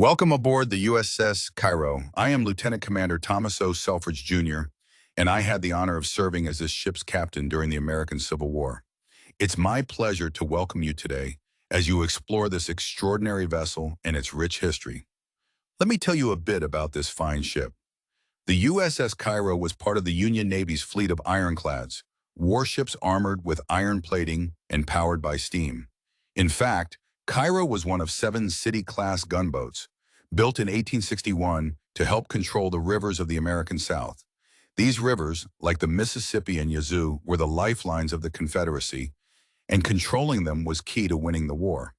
Welcome aboard the U.S.S. Cairo. I am Lieutenant Commander Thomas O. Selfridge, Jr., and I had the honor of serving as this ship's captain during the American Civil War. It's my pleasure to welcome you today as you explore this extraordinary vessel and its rich history. Let me tell you a bit about this fine ship. The U.S.S. Cairo was part of the Union Navy's fleet of ironclads, warships armored with iron plating and powered by steam. In fact, Cairo was one of 7 City-class gunboats, built in 1861 to help control the rivers of the American South. These rivers, like the Mississippi and Yazoo, were the lifelines of the Confederacy, and controlling them was key to winning the war.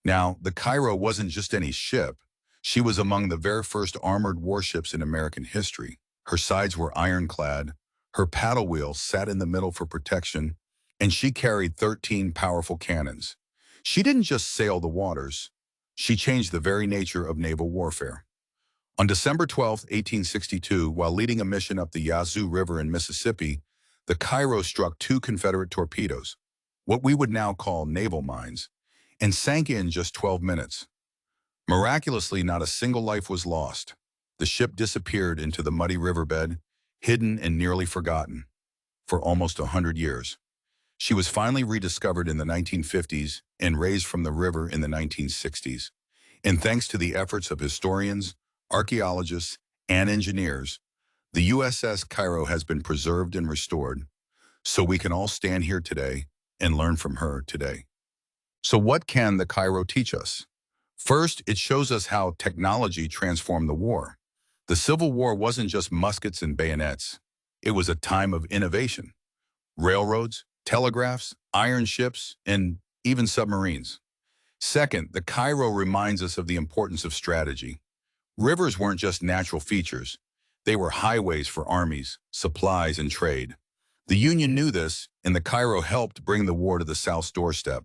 Now, the Cairo wasn't just any ship. She was among the very first armored warships in American history. Her sides were ironclad, her paddle wheel sat in the middle for protection, and she carried 13 powerful cannons. She didn't just sail the waters, she changed the very nature of naval warfare. On December 12, 1862, while leading a mission up the Yazoo River in Mississippi, the Cairo struck 2 Confederate torpedoes, what we would now call naval mines, and sank in just 12 minutes. Miraculously, not a single life was lost. The ship disappeared into the muddy riverbed, hidden and nearly forgotten, for almost 100 years. She was finally rediscovered in the 1950s and raised from the river in the 1960s. And thanks to the efforts of historians, archaeologists, and engineers, the U.S.S. Cairo has been preserved and restored, so we can all stand here today and learn from her today. So what can the Cairo teach us? First, it shows us how technology transformed the war. The Civil War wasn't just muskets and bayonets. It was a time of innovation. Railroads, telegraphs, iron ships, and even submarines. Second, the Cairo reminds us of the importance of strategy. Rivers weren't just natural features. They were highways for armies, supplies, and trade. The Union knew this, and the Cairo helped bring the war to the South's doorstep.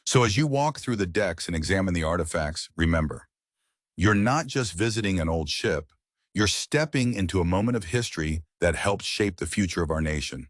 So as you walk through the decks and examine the artifacts, remember, you're not just visiting an old ship, you're stepping into a moment of history that helped shape the future of our nation.